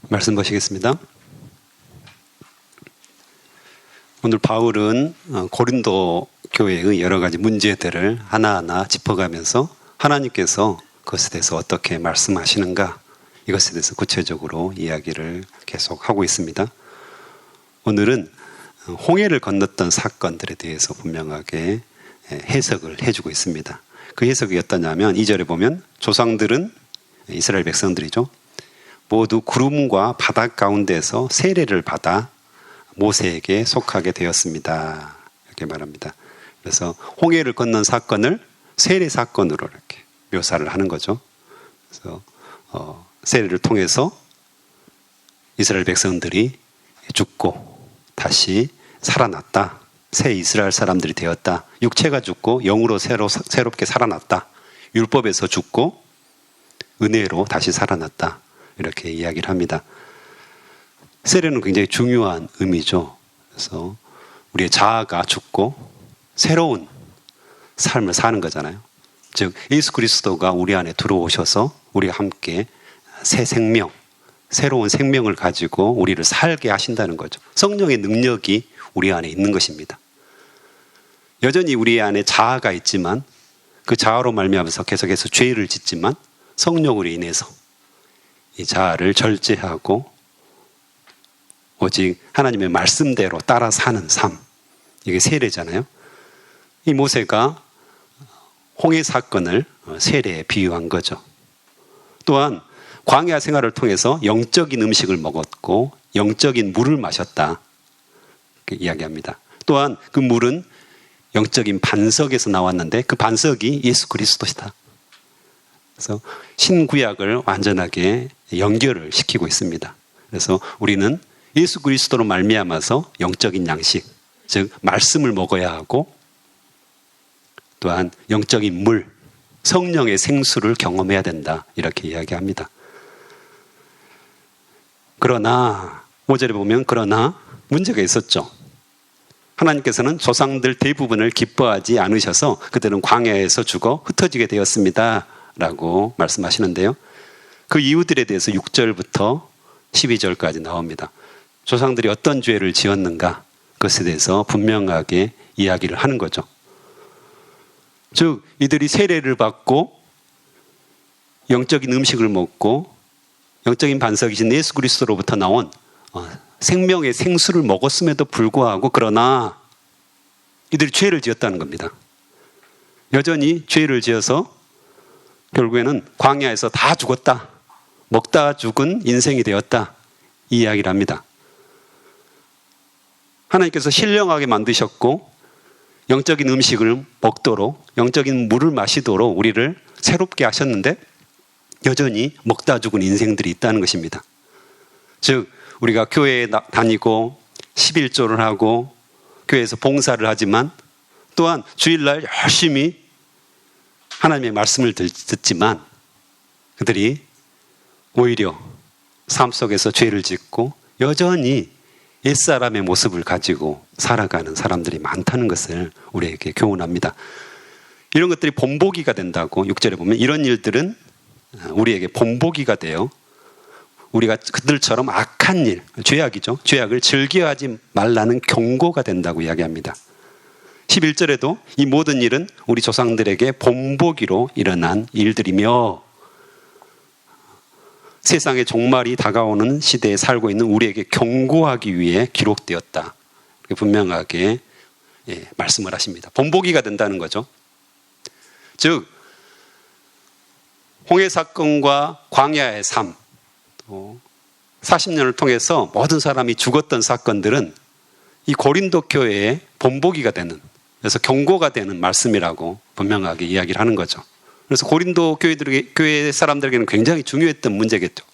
말씀 보시겠습니다. 오늘 바울은 고린도 교회의 여러 가지 문제들을 하나하나 짚어가면서 하나님께서 그것에 대해서 어떻게 말씀하시는가, 이것에 대해서 구체적으로 이야기를 계속하고 있습니다. 오늘은 홍해를 건넜던 사건들에 대해서 분명하게 해석을 해주고 있습니다. 그 해석이 어떠냐면 2절에 보면 조상들은, 이스라엘 백성들이죠, 모두 구름과 바다 가운데서 세례를 받아 모세에게 속하게 되었습니다. 이렇게 말합니다. 그래서 홍해를 건넌 사건을 세례 사건으로 이렇게 묘사를 하는 거죠. 그래서 세례를 통해서 이스라엘 백성들이 죽고 다시 살아났다. 새 이스라엘 사람들이 되었다. 육체가 죽고 영으로 새롭게 살아났다. 율법에서 죽고 은혜로 다시 살아났다. 이렇게 이야기를 합니다. 세례는 굉장히 중요한 의미죠. 그래서 우리의 자아가 죽고 새로운 삶을 사는 거잖아요. 즉 예수 그리스도가 우리 안에 들어오셔서 우리가 함께 새 생명, 새로운 생명을 가지고 우리를 살게 하신다는 거죠. 성령의 능력이 우리 안에 있는 것입니다. 여전히 우리 안에 자아가 있지만 그 자아로 말미암아서 계속해서 죄를 짓지만 성령으로 인해서 이 자아를 절제하고 오직 하나님의 말씀대로 따라 사는 삶, 이게 세례잖아요. 이 모세가 홍해 사건을 세례에 비유한 거죠. 또한 광야 생활을 통해서 영적인 음식을 먹었고 영적인 물을 마셨다, 이렇게 이야기합니다. 또한 그 물은 영적인 반석에서 나왔는데 그 반석이 예수 그리스도시다. 그래서 신구약을 완전하게 연결을 시키고 있습니다. 그래서 우리는 예수 그리스도로 말미암아서 영적인 양식, 즉 말씀을 먹어야 하고 또한 영적인 물, 성령의 생수를 경험해야 된다, 이렇게 이야기합니다. 그러나 5절에 보면 그러나 문제가 있었죠. 하나님께서는 조상들 대부분을 기뻐하지 않으셔서 그들은 광야에서 죽어 흩어지게 되었습니다 라고 말씀하시는데요. 그 이유들에 대해서 6절부터 12절까지 나옵니다. 조상들이 어떤 죄를 지었는가, 그것에 대해서 분명하게 이야기를 하는 거죠. 즉 이들이 세례를 받고 영적인 음식을 먹고 영적인 반석이신 예수 그리스도로부터 나온 생명의 생수를 먹었음에도 불구하고 그러나 이들이 죄를 지었다는 겁니다. 여전히 죄를 지어서 결국에는 광야에서 다 죽었다, 먹다 죽은 인생이 되었다, 이 이야기를 합니다. 하나님께서 신령하게 만드셨고 영적인 음식을 먹도록, 영적인 물을 마시도록 우리를 새롭게 하셨는데 여전히 먹다 죽은 인생들이 있다는 것입니다. 즉 우리가 교회에 다니고 11조를 하고 교회에서 봉사를 하지만 또한 주일날 열심히 하나님의 말씀을 듣지만 그들이 오히려 삶 속에서 죄를 짓고 여전히 옛사람의 모습을 가지고 살아가는 사람들이 많다는 것을 우리에게 교훈합니다. 이런 것들이 본보기가 된다고 6절에 보면 이런 일들은 우리에게 본보기가 돼요. 우리가 그들처럼 악한 일, 죄악이죠. 죄악을 즐겨하지 말라는 경고가 된다고 이야기합니다. 11절에도 이 모든 일은 우리 조상들에게 본보기로 일어난 일들이며 세상의 종말이 다가오는 시대에 살고 있는 우리에게 경고하기 위해 기록되었다, 이렇게 분명하게 말씀을 하십니다. 본보기가 된다는 거죠. 즉 홍해 사건과 광야의 삶, 40년을 통해서 모든 사람이 죽었던 사건들은 이 고린도 교회의 본보기가 되는, 그래서 경고가 되는 말씀이라고 분명하게 이야기를 하는 거죠. 그래서 고린도 교회 사람들에게는 굉장히 중요했던 문제겠죠.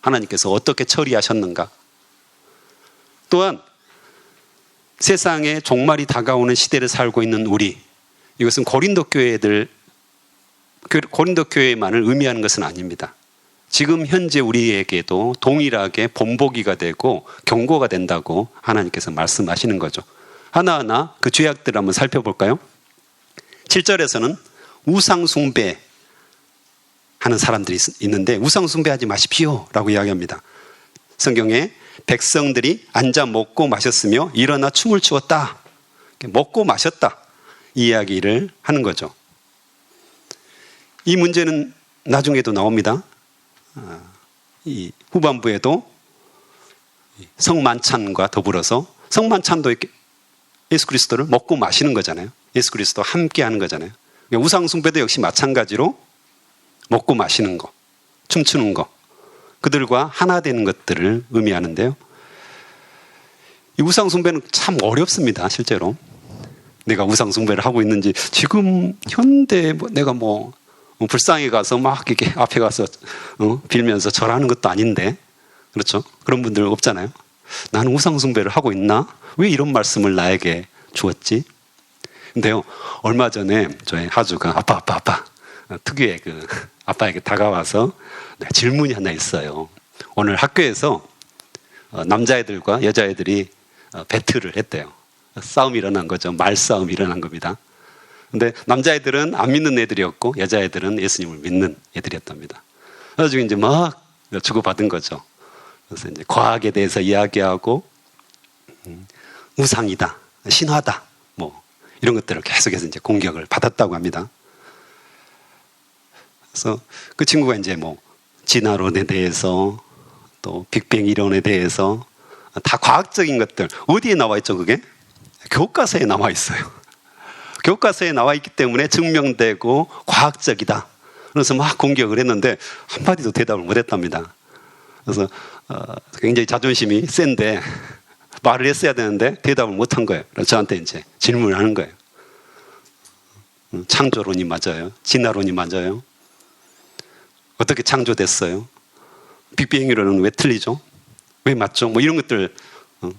하나님께서 어떻게 처리하셨는가. 또한 세상에 종말이 다가오는 시대를 살고 있는 우리, 이것은 고린도 교회만을 의미하는 것은 아닙니다. 지금 현재 우리에게도 동일하게 본보기가 되고 경고가 된다고 하나님께서 말씀하시는 거죠. 하나하나 그 죄악들을 한번 살펴볼까요? 7절에서는 우상 숭배, 하는 사람들이 있는데 우상 숭배하지 마십시오 라고 이야기합니다. 성경에 백성들이 앉아 먹고 마셨으며 일어나 춤을 추었다. 먹고 마셨다. 이 이야기를 하는 거죠. 이 문제는 나중에도 나옵니다. 이 후반부에도 성만찬과 더불어서 성만찬도 예수 그리스도를 먹고 마시는 거잖아요. 예수 그리스도와 함께 하는 거잖아요. 우상 숭배도 역시 마찬가지로 먹고 마시는 거, 춤추는 거, 그들과 하나 되는 것들을 의미하는데요. 이 우상 숭배는 참 어렵습니다. 실제로 내가 우상 숭배를 하고 있는지, 지금 현대 내가 불상에 가서 막 이렇게 앞에 가서 빌면서 절하는 것도 아닌데, 그렇죠? 그런 분들 없잖아요. 나는 우상 숭배를 하고 있나? 왜 이런 말씀을 나에게 주었지? 근데요, 얼마 전에 저희 하주가 아빠 특유의 아빠에게 다가와서 질문이 하나 있어요. 오늘 학교에서 남자애들과 여자애들이 배틀을 했대요. 싸움이 일어난 거죠. 말싸움이 일어난 겁니다. 근데 남자애들은 안 믿는 애들이었고 여자애들은 예수님을 믿는 애들이었답니다. 그래서 이제 막 주고받은 거죠. 그래서 이제 과학에 대해서 이야기하고 우상이다, 신화다, 이런 것들을 계속해서 이제 공격을 받았다고 합니다. 그래서 그 친구가 이제 진화론에 대해서 또 빅뱅 이론에 대해서 다 과학적인 것들, 어디에 나와 있죠, 그게? 교과서에 나와 있어요. 교과서에 나와 있기 때문에 증명되고 과학적이다. 그래서 막 공격을 했는데 한마디도 대답을 못 했답니다. 그래서 굉장히 자존심이 센데 말을 했어야 되는데 대답을 못 한 거예요. 그래서 저한테 이제 질문을 하는 거예요. 창조론이 맞아요? 진화론이 맞아요? 어떻게 창조됐어요? 빅뱅 이론은 왜 틀리죠? 왜 맞죠? 이런 것들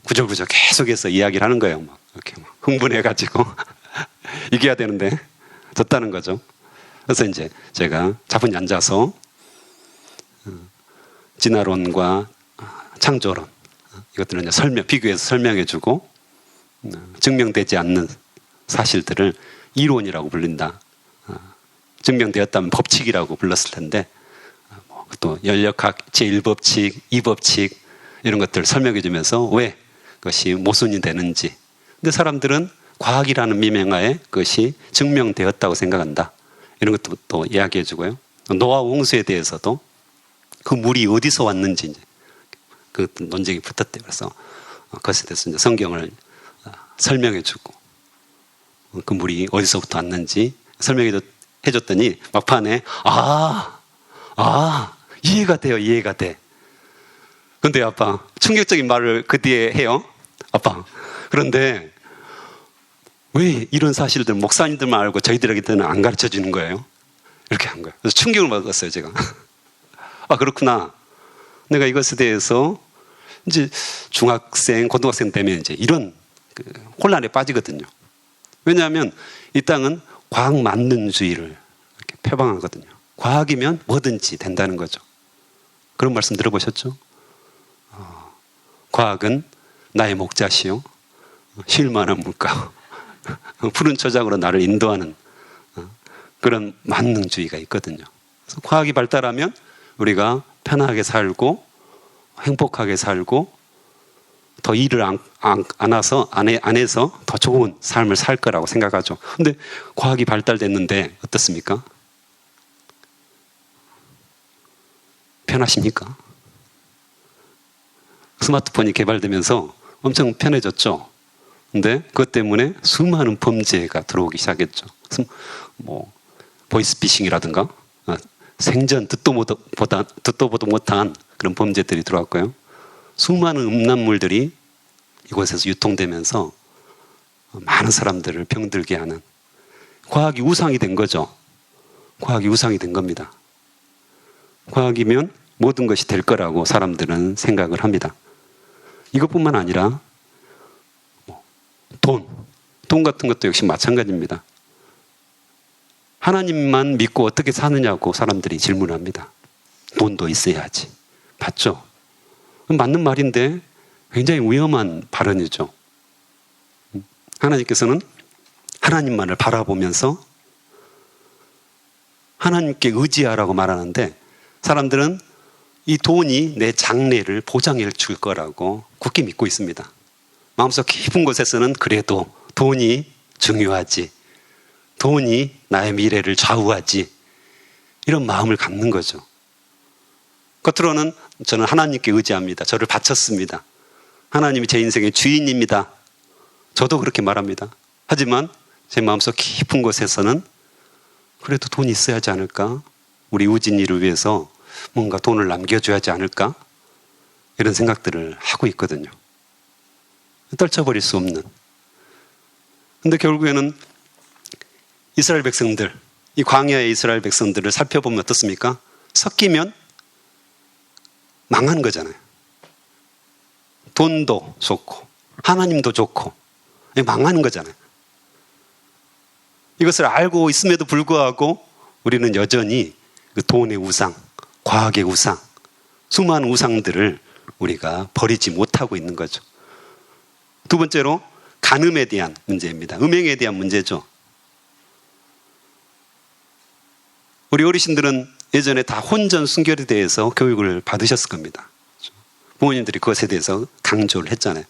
구절구절 계속해서 이야기를 하는 거예요. 이렇게 흥분해가지고 이겨야 되는데 졌다는 거죠. 그래서 이제 제가 차분히 앉아서 진화론과 창조론, 이것들은 이제 비교해서 설명해주고, 증명되지 않는 사실들을 이론이라고 불린다. 증명되었다면 법칙이라고 불렀을 텐데, 또 연력학 제1법칙, 2법칙 이런 것들을 설명해주면서 왜 그것이 모순이 되는지. 근데 사람들은 과학이라는 미명하에 그것이 증명되었다고 생각한다. 이런 것도 또 이야기해주고요. 노아 홍수에 대해서도 그 물이 어디서 왔는지 이제 그 논쟁이 붙었대요. 그래서 그것에 대해서 이제 성경을 설명해주고 그 물이 어디서부터 왔는지 설명해줬더니 막판에 이해가 돼. 근데 아빠, 충격적인 말을 그 뒤에 해요. 아빠, 그런데 왜 이런 사실들 목사님들만 알고 저희들에게는 안 가르쳐 주는 거예요? 이렇게 한 거예요. 그래서 충격을 받았어요, 제가. 그렇구나. 내가 이것에 대해서 이제 중학생, 고등학생 되면 이제 이런 혼란에 빠지거든요. 왜냐하면 이 땅은 과학 만능주의를 이렇게 표방하거든요. 과학이면 뭐든지 된다는 거죠. 그런 말씀 들어보셨죠? 과학은 나의 목자시요 쉴만한 물가, 푸른 초장으로 나를 인도하는 그런 만능주의가 있거든요. 그래서 과학이 발달하면 우리가 편하게 살고 행복하게 살고 더 일을 안 해서 더 좋은 삶을 살 거라고 생각하죠. 근데 과학이 발달됐는데 어떻습니까? 편하십니까? 스마트폰이 개발되면서 엄청 편해졌죠. 근데 그것 때문에 수많은 범죄가 들어오기 시작했죠. 보이스피싱이라든가 생전 듣도 보도 못한 그런 범죄들이 들어왔고요. 수많은 음란물들이 이곳에서 유통되면서 많은 사람들을 병들게 하는, 과학이 우상이 된 거죠. 과학이 우상이 된 겁니다. 과학이면 모든 것이 될 거라고 사람들은 생각을 합니다. 이것뿐만 아니라 돈 같은 것도 역시 마찬가지입니다. 하나님만 믿고 어떻게 사느냐고 사람들이 질문합니다. 돈도 있어야지. 맞죠? 맞는 말인데 굉장히 위험한 발언이죠. 하나님께서는 하나님만을 바라보면서 하나님께 의지하라고 말하는데 사람들은 이 돈이 내 장래를 보장해 줄 거라고 굳게 믿고 있습니다. 마음속 깊은 곳에서는 그래도 돈이 중요하지, 돈이 나의 미래를 좌우하지, 이런 마음을 갖는 거죠. 겉으로는 저는 하나님께 의지합니다. 저를 바쳤습니다. 하나님이 제 인생의 주인입니다. 저도 그렇게 말합니다. 하지만 제 마음속 깊은 곳에서는 그래도 돈이 있어야 하지 않을까? 우리 우진이를 위해서 뭔가 돈을 남겨줘야 하지 않을까? 이런 생각들을 하고 있거든요. 떨쳐버릴 수 없는. 근데 결국에는 이스라엘 백성들, 이 광야의 이스라엘 백성들을 살펴보면 어떻습니까? 섞이면 망한 거잖아요. 돈도 좋고 하나님도 좋고 망하는 거잖아요. 이것을 알고 있음에도 불구하고 우리는 여전히 그 돈의 우상, 과학의 우상, 수많은 우상들을 우리가 버리지 못하고 있는 거죠. 두 번째로 간음에 대한 문제입니다. 음행에 대한 문제죠. 우리 어르신들은 예전에 다 혼전 순결에 대해서 교육을 받으셨을 겁니다. 부모님들이 그것에 대해서 강조를 했잖아요.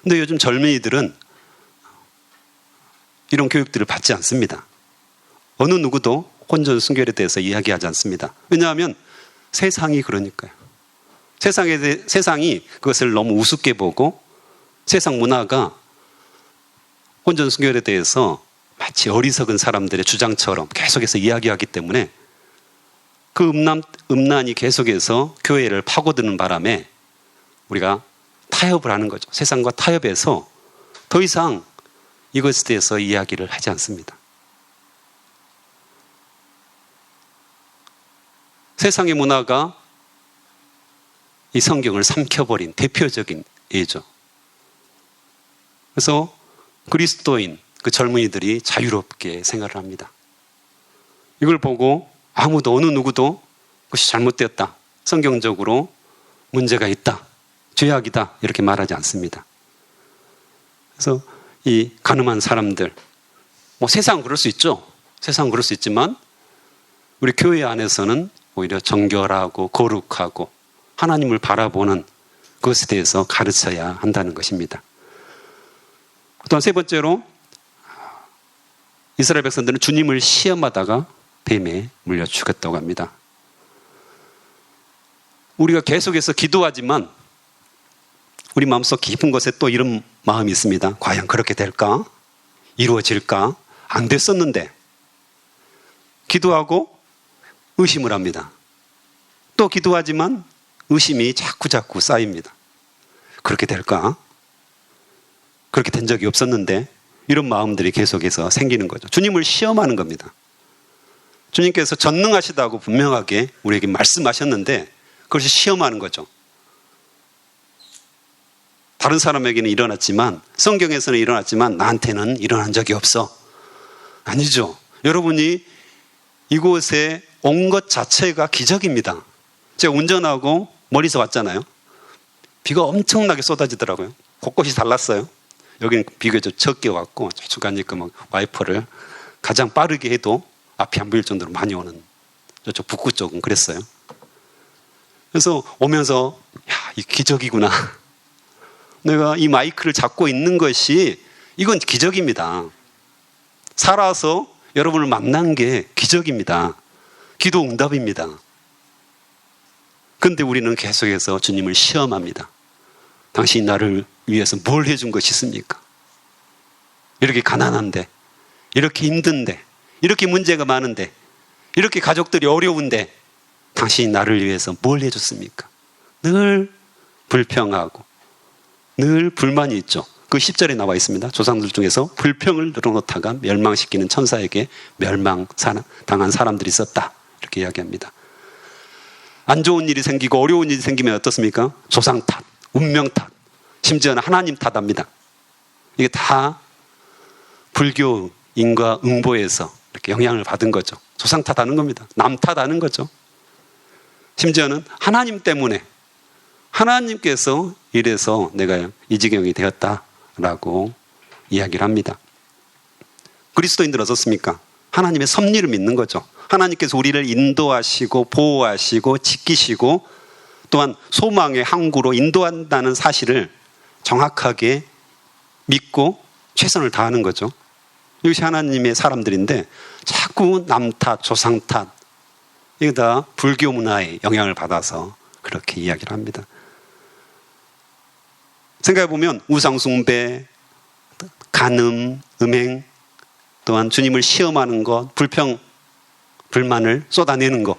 근데 요즘 젊은이들은 이런 교육들을 받지 않습니다. 어느 누구도 혼전 순결에 대해서 이야기하지 않습니다. 왜냐하면 세상이 그러니까요. 세상이 그것을 너무 우습게 보고 세상 문화가 혼전 순결에 대해서 마치 어리석은 사람들의 주장처럼 계속해서 이야기하기 때문에 그 음란이 계속해서 교회를 파고드는 바람에 우리가 타협을 하는 거죠. 세상과 타협해서 더 이상 이것에 대해서 이야기를 하지 않습니다. 세상의 문화가 이 성경을 삼켜버린 대표적인 예죠. 그래서 그리스도인 그 젊은이들이 자유롭게 생활을 합니다. 이걸 보고 아무도 어느 누구도 그것이 잘못되었다, 성경적으로 문제가 있다, 죄악이다 이렇게 말하지 않습니다. 그래서 이 가늠한 사람들, 세상은 그럴 수 있죠. 세상은 그럴 수 있지만 우리 교회 안에서는 오히려 정결하고 거룩하고 하나님을 바라보는 그것에 대해서 가르쳐야 한다는 것입니다. 또한 세 번째로 이스라엘 백성들은 주님을 시험하다가 뱀에 물려 죽었다고 합니다. 우리가 계속해서 기도하지만 우리 마음속 깊은 곳에 또 이런 마음이 있습니다. 과연 그렇게 될까? 이루어질까? 안 됐었는데. 기도하고 의심을 합니다. 또 기도하지만 의심이 자꾸 쌓입니다. 그렇게 될까? 그렇게 된 적이 없었는데 이런 마음들이 계속해서 생기는 거죠. 주님을 시험하는 겁니다. 주님께서 전능하시다고 분명하게 우리에게 말씀하셨는데 그것을 시험하는 거죠. 다른 사람에게는 일어났지만, 성경에서는 일어났지만 나한테는 일어난 적이 없어. 아니죠. 여러분이 이곳에 온 것 자체가 기적입니다. 제가 운전하고 멀리서 왔잖아요. 비가 엄청나게 쏟아지더라고요. 곳곳이 달랐어요. 여기는 비교적 적게 왔고 저쪽 가니까 막 와이퍼를 가장 빠르게 해도 앞이 안 보일 정도로 많이 오는, 저쪽 북구 쪽은 그랬어요. 그래서 오면서 이 기적이구나. 내가 이 마이크를 잡고 있는 것이 이건 기적입니다. 살아서 여러분을 만난 게 기적입니다. 기도 응답입니다. 그런데 우리는 계속해서 주님을 시험합니다. 당신이 나를 위해서 뭘 해준 것이 있습니까? 이렇게 가난한데, 이렇게 힘든데, 이렇게 문제가 많은데, 이렇게 가족들이 어려운데 당신이 나를 위해서 뭘 해줬습니까? 늘 불평하고 늘 불만이 있죠. 그 10절에 나와 있습니다. 조상들 중에서 불평을 늘어놓다가 멸망시키는 천사에게 멸망당한 사람들이 있었다, 이렇게 이야기합니다. 안 좋은 일이 생기고 어려운 일이 생기면 어떻습니까? 조상 탓, 운명 탓, 심지어는 하나님 탓합니다. 이게 다 불교 인과 응보에서 이렇게 영향을 받은 거죠. 조상 탓하는 겁니다. 남 탓하는 거죠. 심지어는 하나님 때문에, 하나님께서 이래서 내가 이 지경이 되었다라고 이야기를 합니다. 그리스도인들은 어떻습니까? 하나님의 섭리를 믿는 거죠. 하나님께서 우리를 인도하시고 보호하시고 지키시고 또한 소망의 항구로 인도한다는 사실을 정확하게 믿고 최선을 다하는 거죠. 이것이 하나님의 사람들인데 자꾸 남 탓, 조상 탓, 이거 다 불교 문화의 영향을 받아서 그렇게 이야기를 합니다. 생각해보면 우상 숭배, 간음, 음행, 또한 주님을 시험하는 것, 불평, 불만을 쏟아내는 것.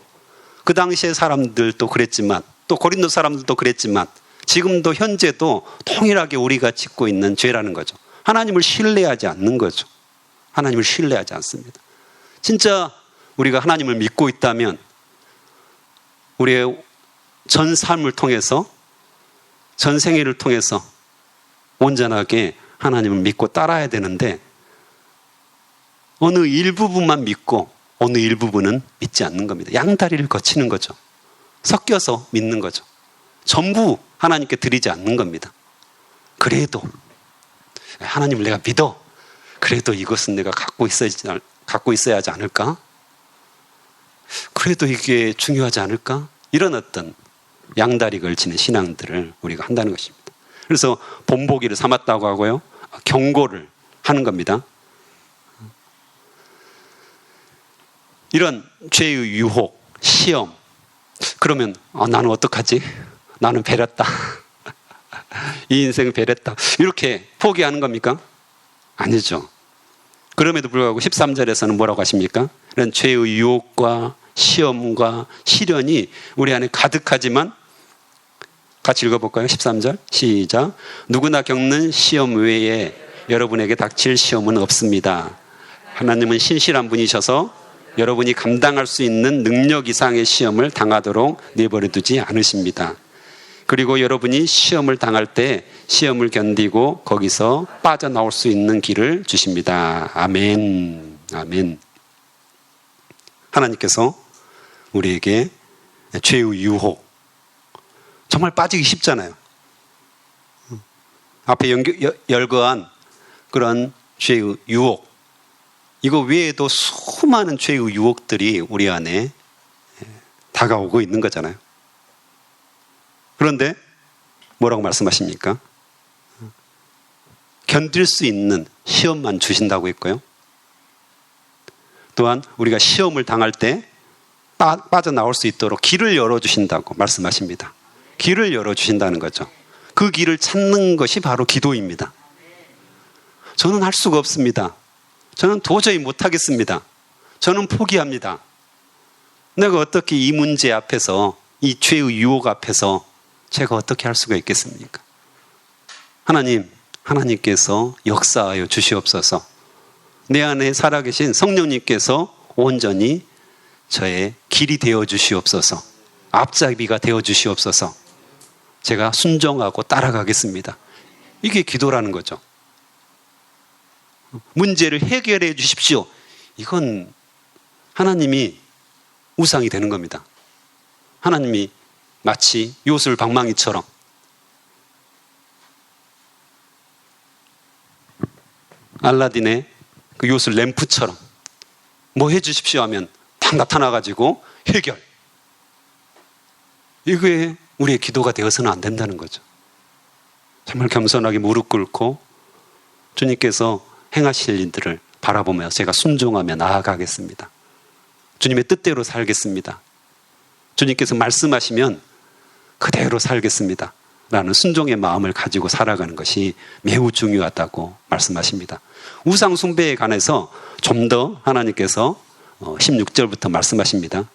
그 당시의 사람들도 그랬지만 또 고린도 사람들도 그랬지만 지금도 현재도 동일하게 우리가 짓고 있는 죄라는 거죠. 하나님을 신뢰하지 않는 거죠. 하나님을 신뢰하지 않습니다. 진짜 우리가 하나님을 믿고 있다면 우리의 전 삶을 통해서 전 생애를 통해서 온전하게 하나님을 믿고 따라야 되는데 어느 일부분만 믿고 어느 일부분은 믿지 않는 겁니다. 양다리를 거치는 거죠. 섞여서 믿는 거죠. 전부 하나님께 드리지 않는 겁니다. 그래도 하나님을 내가 믿어. 그래도 이것은 내가 갖고 있어야 하지 않을까? 그래도 이게 중요하지 않을까? 이런 어떤 양다리 걸치는 신앙들을 우리가 한다는 것입니다. 그래서 본보기를 삼았다고 하고요. 경고를 하는 겁니다. 이런 죄의 유혹, 시험. 그러면 나는 어떡하지? 나는 배렸다. 이 인생은 배렸다. 이렇게 포기하는 겁니까? 아니죠. 그럼에도 불구하고 13절에서는 뭐라고 하십니까? 이런 죄의 유혹과 시험과 시련이 우리 안에 가득하지만 같이 읽어볼까요? 13절 시작. 누구나 겪는 시험 외에 여러분에게 닥칠 시험은 없습니다. 하나님은 신실한 분이셔서 여러분이 감당할 수 있는 능력 이상의 시험을 당하도록 내버려 두지 않으십니다. 그리고 여러분이 시험을 당할 때 시험을 견디고 거기서 빠져나올 수 있는 길을 주십니다. 아멘. 아멘. 하나님께서 우리에게 죄의 유혹, 정말 빠지기 쉽잖아요. 앞에 열거한 그런 죄의 유혹, 이거 외에도 수많은 죄의 유혹들이 우리 안에 다가오고 있는 거잖아요. 그런데 뭐라고 말씀하십니까? 견딜 수 있는 시험만 주신다고 했고요. 또한 우리가 시험을 당할 때 빠져나올 수 있도록 길을 열어주신다고 말씀하십니다. 길을 열어주신다는 거죠. 그 길을 찾는 것이 바로 기도입니다. 저는 할 수가 없습니다. 저는 도저히 못하겠습니다. 저는 포기합니다. 내가 어떻게 이 문제 앞에서, 이 죄의 유혹 앞에서 제가 어떻게 할 수가 있겠습니까? 하나님께서 역사하여 주시옵소서. 내 안에 살아계신 성령님께서 온전히 저의 길이 되어 주시옵소서. 앞잡이가 되어 주시옵소서. 제가 순종하고 따라가겠습니다. 이게 기도라는 거죠. 문제를 해결해 주십시오. 이건 하나님이 우상이 되는 겁니다. 하나님이 마치 요술 방망이처럼 알라딘의 그 요술 램프처럼 뭐 해주십시오 하면 딱 나타나가지고 해결. 이게 우리의 기도가 되어서는 안 된다는 거죠. 정말 겸손하게 무릎 꿇고 주님께서 행하실 일들을 바라보며 제가 순종하며 나아가겠습니다. 주님의 뜻대로 살겠습니다. 주님께서 말씀하시면 그대로 살겠습니다. 라는 순종의 마음을 가지고 살아가는 것이 매우 중요하다고 말씀하십니다. 우상 숭배에 관해서 좀 더 하나님께서 16절부터 말씀하십니다.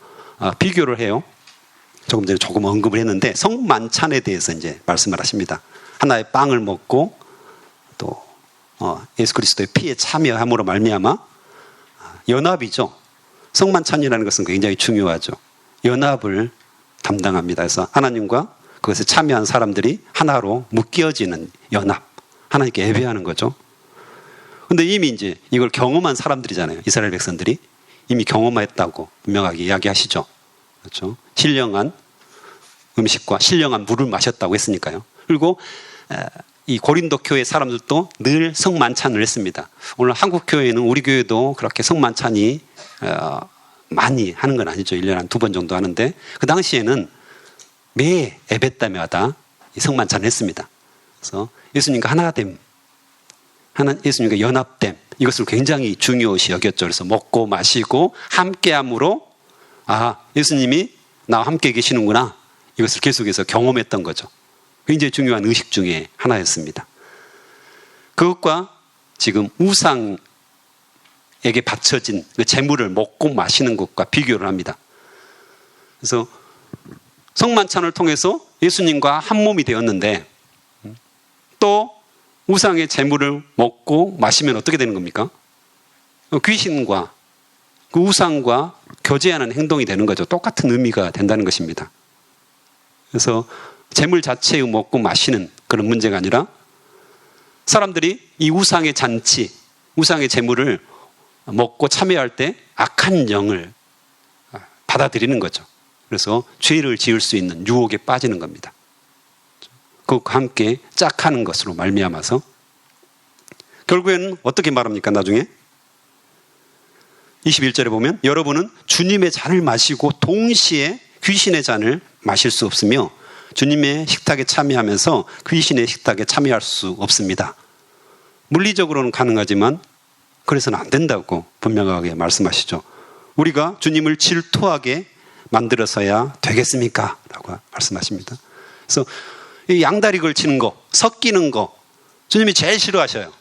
비교를 해요. 조금 전에 조금 언급을 했는데 성만찬에 대해서 이제 말씀을 하십니다. 하나의 빵을 먹고 또 예수 그리스도의 피에 참여함으로 말미암아 연합이죠. 성만찬이라는 것은 굉장히 중요하죠. 연합을 담당합니다. 그래서 하나님과 그것에 참여한 사람들이 하나로 묶여지는 연합, 하나님께 예배하는 거죠. 근데 이미 이제 이걸 경험한 사람들이잖아요. 이스라엘 백성들이 이미 경험했다고 분명하게 이야기하시죠. 그렇죠? 신령한 음식과 신령한 물을 마셨다고 했으니까요. 그리고 이 고린도 교회 사람들도 늘 성만찬을 했습니다. 오늘 한국 교회는 우리 교회도 그렇게 성만찬이 많이 하는 건 아니죠. 1년에 한 2번 정도 하는데 그 당시에는 매 예배때마다 이 성만찬을 했습니다. 그래서 예수님과 하나됨, 예수님과 연합됨, 이것을 굉장히 중요시 여겼죠. 그래서 먹고 마시고 함께함으로 예수님이 나와 함께 계시는구나, 이것을 계속해서 경험했던 거죠. 굉장히 중요한 의식 중에 하나였습니다. 그것과 지금 우상에게 바쳐진 그 제물을 먹고 마시는 것과 비교를 합니다. 그래서 성만찬을 통해서 예수님과 한 몸이 되었는데 또 우상의 제물을 먹고 마시면 어떻게 되는 겁니까? 귀신과 그 우상과 교제하는 행동이 되는 거죠. 똑같은 의미가 된다는 것입니다. 그래서 제물 자체의 먹고 마시는 그런 문제가 아니라 사람들이 이 우상의 잔치, 우상의 제물을 먹고 참여할 때 악한 영을 받아들이는 거죠. 그래서 죄를 지을 수 있는 유혹에 빠지는 겁니다. 그것과 함께 짝하는 것으로 말미암아서 결국에는 어떻게 말합니까? 나중에 21절에 보면 여러분은 주님의 잔을 마시고 동시에 귀신의 잔을 마실 수 없으며 주님의 식탁에 참여하면서 귀신의 식탁에 참여할 수 없습니다. 물리적으로는 가능하지만 그래서는 안 된다고 분명하게 말씀하시죠. 우리가 주님을 질투하게 만들어서야 되겠습니까? 라고 말씀하십니다. 그래서 이 양다리 걸치는 거, 섞이는 거 주님이 제일 싫어하셔요.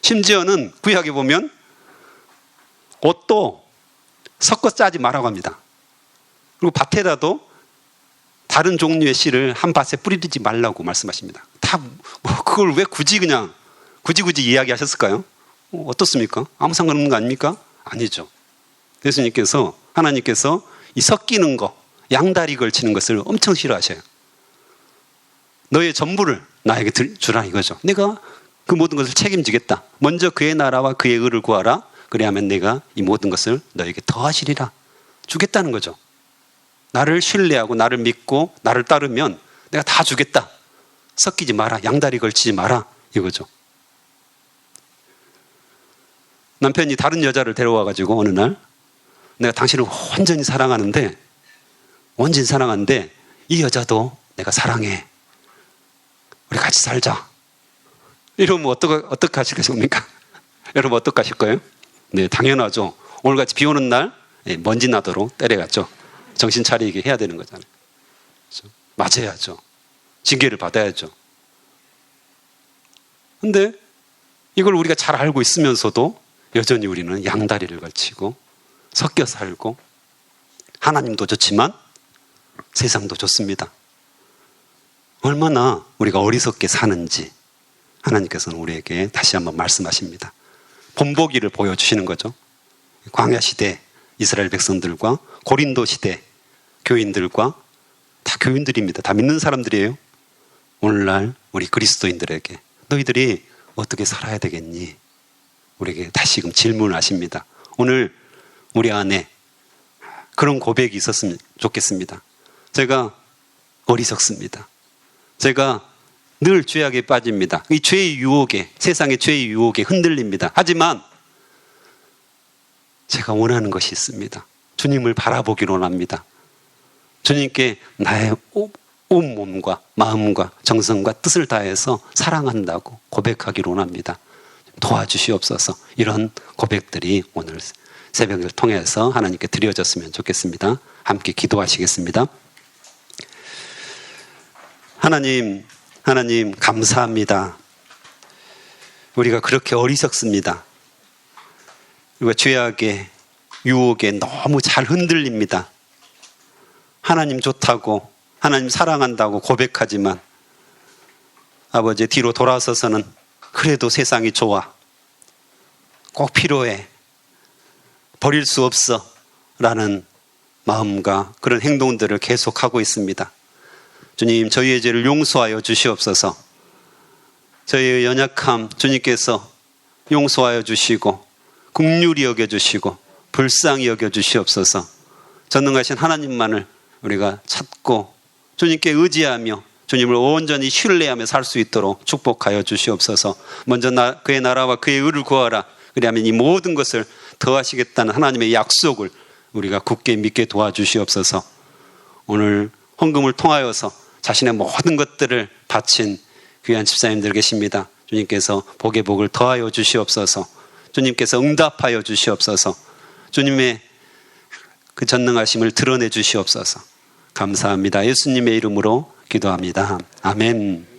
심지어는 구약에 보면 옷도 섞어 짜지 말라고 합니다. 그리고 밭에다도 다른 종류의 씨를 한 밭에 뿌리지 말라고 말씀하십니다. 다 그걸 왜 굳이 이야기하셨을까요? 어떻습니까? 아무 상관없는 거 아닙니까? 아니죠. 예수님께서, 하나님께서 이 섞이는 거, 양다리 걸치는 것을 엄청 싫어하셔요. 너의 전부를 나에게 주라 이거죠. 내가 그 모든 것을 책임지겠다. 먼저 그의 나라와 그의 의를 구하라. 그래야만 내가 이 모든 것을 너에게 더하시리라. 주겠다는 거죠. 나를 신뢰하고 나를 믿고 나를 따르면 내가 다 주겠다. 섞이지 마라. 양다리 걸치지 마라. 이거죠. 남편이 다른 여자를 데려와가지고 어느 날 내가 당신을 온전히 사랑하는데 이 여자도 내가 사랑해. 우리 같이 살자. 이러면 어떻게 하실 겁니까? 여러분 어떻게 하실 거예요? 네, 당연하죠. 오늘같이 비 오는 날 먼지 나도록 때려갔죠. 정신 차리게 해야 되는 거잖아요. 그렇죠? 맞아야죠. 징계를 받아야죠. 근데 이걸 우리가 잘 알고 있으면서도 여전히 우리는 양다리를 걸치고 섞여 살고 하나님도 좋지만 세상도 좋습니다. 얼마나 우리가 어리석게 사는지 하나님께서는 우리에게 다시 한번 말씀하십니다. 본보기를 보여주시는 거죠. 광야 시대 이스라엘 백성들과 고린도 시대 교인들과 다 교인들입니다. 다 믿는 사람들이에요. 오늘날 우리 그리스도인들에게 너희들이 어떻게 살아야 되겠니? 우리에게 다시금 질문을 하십니다. 오늘 우리 안에 그런 고백이 있었으면 좋겠습니다. 제가 어리석습니다. 제가 늘 죄악에 빠집니다. 이 죄의 유혹에, 세상의 죄의 유혹에 흔들립니다. 하지만 제가 원하는 것이 있습니다. 주님을 바라보기를 원합니다. 주님께 나의 온 몸과 마음과 정성과 뜻을 다해서 사랑한다고 고백하기를 원합니다. 도와주시옵소서. 이런 고백들이 오늘 새벽을 통해서 하나님께 드려졌으면 좋겠습니다. 함께 기도하시겠습니다. 하나님 감사합니다. 우리가 그렇게 어리석습니다. 우리가 죄악의 유혹에 너무 잘 흔들립니다. 하나님 좋다고, 하나님 사랑한다고 고백하지만 아버지 뒤로 돌아서서는 그래도 세상이 좋아, 꼭 필요해, 버릴 수 없어 라는 마음과 그런 행동들을 계속하고 있습니다. 주님, 저희의 죄를 용서하여 주시옵소서. 저희의 연약함 주님께서 용서하여 주시고 긍휼히 여겨주시고 불쌍히 여겨주시옵소서. 전능하신 하나님만을 우리가 찾고 주님께 의지하며 주님을 온전히 신뢰하며 살 수 있도록 축복하여 주시옵소서. 먼저 그의 나라와 그의 의를 구하라. 그리하면 이 모든 것을 더하시겠다는 하나님의 약속을 우리가 굳게 믿게 도와주시옵소서. 오늘 헌금을 통하여서 자신의 모든 것들을 바친 귀한 집사님들 계십니다. 주님께서 복의 복을 더하여 주시옵소서. 주님께서 응답하여 주시옵소서. 주님의 그 전능하심을 드러내 주시옵소서. 감사합니다. 예수님의 이름으로 기도합니다. 아멘.